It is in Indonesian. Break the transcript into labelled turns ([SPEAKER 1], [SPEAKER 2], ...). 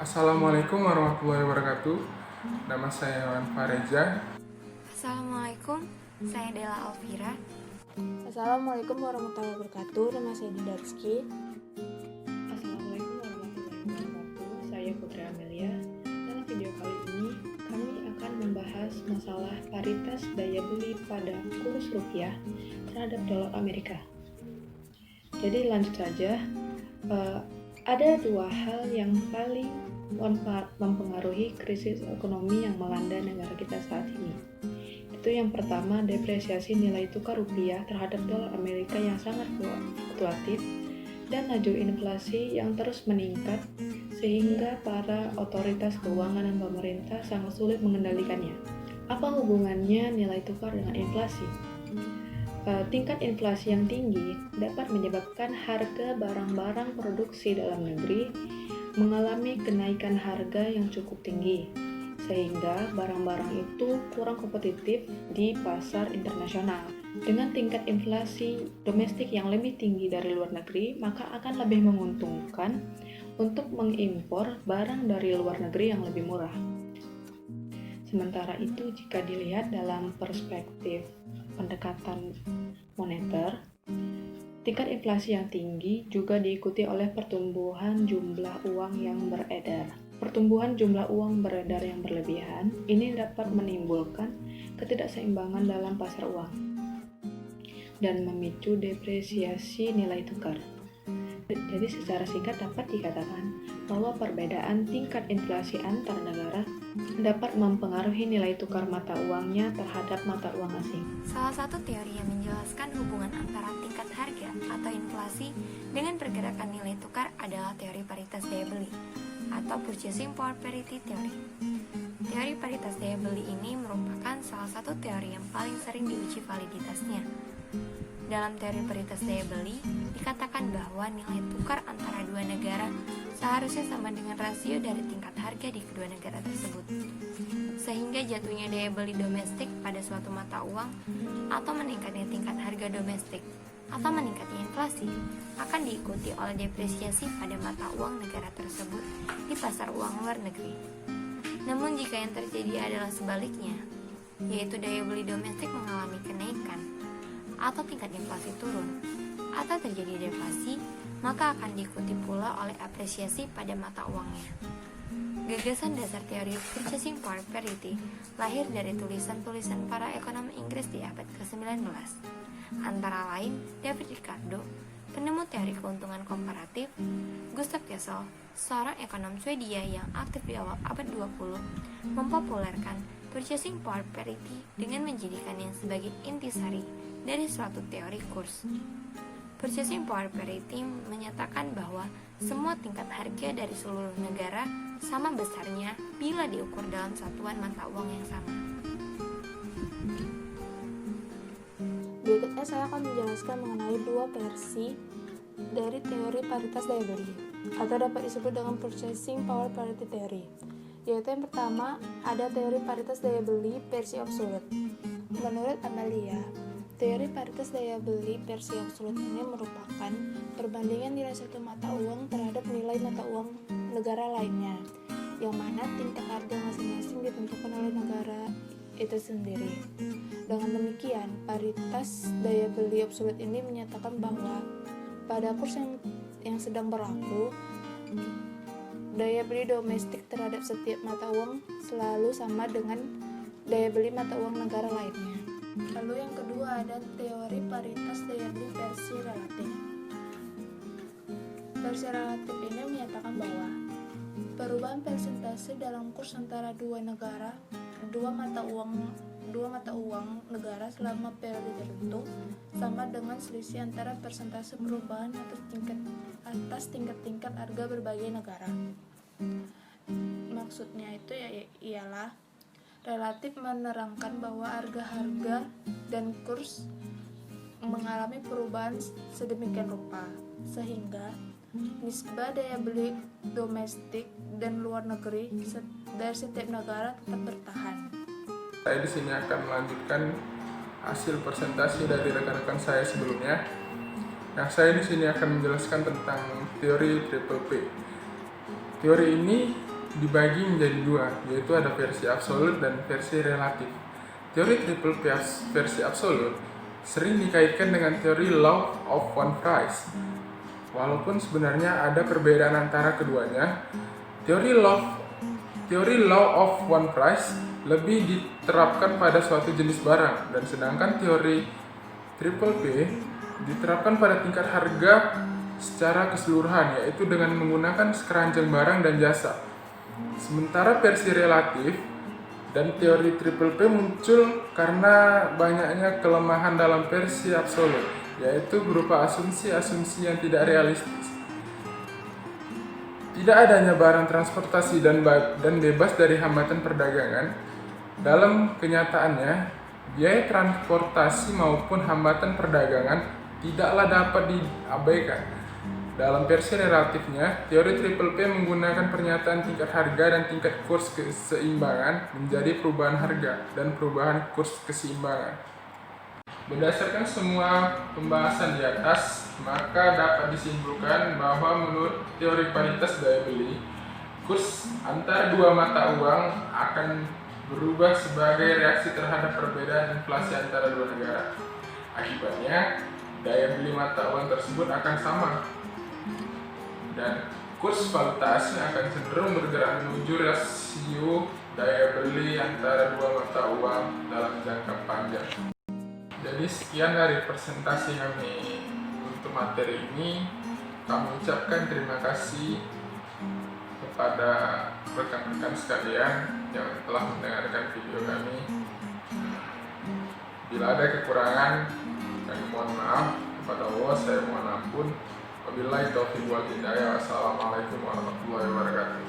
[SPEAKER 1] Assalamualaikum warahmatullahi wabarakatuh. Nama saya Iwan Fareja.
[SPEAKER 2] Assalamualaikum, saya Dela Alvira.
[SPEAKER 3] Assalamualaikum warahmatullahi wabarakatuh. Nama saya Didarski.
[SPEAKER 4] Assalamualaikum warahmatullahi wabarakatuh. Saya Putri Amelia. Dalam video kali ini, kami akan membahas masalah paritas daya beli pada kurs rupiah terhadap dolar Amerika. Jadi lanjut saja. Ada dua hal yang paling mempengaruhi krisis ekonomi yang melanda negara kita saat ini. Itu yang pertama, depresiasi nilai tukar rupiah terhadap dolar Amerika yang sangat fluktuatif dan laju inflasi yang terus meningkat sehingga para otoritas keuangan dan pemerintah sangat sulit mengendalikannya. Apa hubungannya nilai tukar dengan inflasi? Tingkat inflasi yang tinggi dapat menyebabkan harga barang-barang produksi dalam negeri mengalami kenaikan harga yang cukup tinggi, sehingga barang-barang itu kurang kompetitif di pasar internasional. Dengan tingkat inflasi domestik yang lebih tinggi dari luar negeri, maka akan lebih menguntungkan untuk mengimpor barang dari luar negeri yang lebih murah. Sementara itu, jika dilihat dalam perspektif pendekatan moneter, tingkat inflasi yang tinggi juga diikuti oleh pertumbuhan jumlah uang yang beredar. Pertumbuhan jumlah uang beredar yang berlebihan ini dapat menimbulkan ketidakseimbangan dalam pasar uang dan memicu depresiasi nilai tukar. Jadi secara singkat dapat dikatakan bahwa perbedaan tingkat inflasi antar negara dapat mempengaruhi nilai tukar mata uangnya terhadap mata uang asing.
[SPEAKER 2] Salah satu teori yang menjelaskan hubungan antara tingkat harga atau inflasi dengan pergerakan nilai tukar adalah teori paritas daya beli atau Purchasing Power Parity Theory. Teori paritas daya beli ini merupakan salah satu teori yang paling sering diuji validitasnya. Dalam teori paritas daya beli, dikatakan bahwa nilai tukar antara dua negara seharusnya sama dengan rasio dari tingkat harga di kedua negara tersebut. Sehingga jatuhnya daya beli domestik pada suatu mata uang atau meningkatnya tingkat harga domestik atau meningkatnya inflasi akan diikuti oleh depresiasi pada mata uang negara tersebut di pasar uang luar negeri. Namun jika yang terjadi adalah sebaliknya, yaitu daya beli domestik mengalami kenaikan atau tingkat inflasi turun, atau terjadi deflasi, maka akan diikuti pula oleh apresiasi pada mata uangnya. Gagasan dasar teori Purchasing Power Parity lahir dari tulisan-tulisan para ekonom Inggris di abad ke-19, antara lain David Ricardo, penemu teori keuntungan komparatif, Gustav Kessel, seorang ekonom Swedia yang aktif di awal abad 20, mempopulerkan Purchasing Power Parity dengan menjadikannya sebagai intisari dari suatu teori kurs. Purchasing Power Parity menyatakan bahwa semua tingkat harga dari seluruh negara sama besarnya bila diukur dalam satuan mata uang yang sama.
[SPEAKER 3] Berikutnya saya akan menjelaskan mengenai dua versi dari teori paritas daya beli, atau dapat disebut dengan Purchasing Power Parity Theory. Yaitu yang pertama, ada teori paritas daya beli versi absolut. Menurut Amelia, teori paritas daya beli versi absolut ini merupakan perbandingan nilai satu mata uang terhadap nilai mata uang negara lainnya, yang mana tingkat harga masing-masing ditentukan oleh negara itu sendiri. Dengan demikian, paritas daya beli absolut ini menyatakan bahwa pada kurs yang sedang berlaku, daya beli domestik terhadap setiap mata uang selalu sama dengan daya beli mata uang negara lainnya. Lalu yang kedua ada teori paritas daya beli versi relatif. Versi relatif ini menyatakan bahwa perubahan persentase dalam kurs antara dua mata uang negara selama periode tertentu sama dengan selisih antara persentase perubahan atas tingkat-tingkat harga berbagai negara. Maksudnya itu ialah relatif menerangkan bahwa harga-harga dan kurs mengalami perubahan sedemikian rupa sehingga nisbah daya beli domestik dan luar negeri dari setiap negara tetap bertahan.
[SPEAKER 1] Saya di sini akan melanjutkan hasil presentasi dari rekan-rekan saya sebelumnya. Nah, saya di sini akan menjelaskan tentang teori Triple P. Teori ini dibagi menjadi dua, yaitu ada versi absolut dan versi relatif. Teori triple P versi absolut sering dikaitkan dengan teori law of one price. Walaupun sebenarnya ada perbedaan antara keduanya, teori law of one price lebih diterapkan pada suatu jenis barang, dan sedangkan teori triple P diterapkan pada tingkat harga secara keseluruhan, yaitu dengan menggunakan sekeranjang barang dan jasa. Sementara versi relatif dan teori triple P muncul karena banyaknya kelemahan dalam versi absolut, yaitu berupa asumsi-asumsi yang tidak realistis. Tidak adanya barang transportasi dan bebas dari hambatan perdagangan. Dalam kenyataannya, biaya transportasi maupun hambatan perdagangan tidaklah dapat diabaikan. Dalam versi relatifnya, teori triple P menggunakan pernyataan tingkat harga dan tingkat kurs keseimbangan menjadi perubahan harga dan perubahan kurs keseimbangan. Berdasarkan semua pembahasan di atas, maka dapat disimpulkan bahwa menurut teori paritas daya beli, kurs antara dua mata uang akan berubah sebagai reaksi terhadap perbedaan inflasi antara dua negara. Akibatnya, daya beli mata uang tersebut akan sama, dan kurs valuta asing akan cenderung bergerak menuju rasio daya beli antara dua mata uang dalam jangka panjang. Jadi sekian dari presentasi kami untuk materi ini. Kami ucapkan terima kasih kepada rekan-rekan sekalian yang telah mendengarkan video kami. Bila ada kekurangan, kami mohon maaf. Kepada Allah saya mohon ampun. Wabillahi taufiq wal hidayah. Wassalamualaikum warahmatullahi wabarakatuh.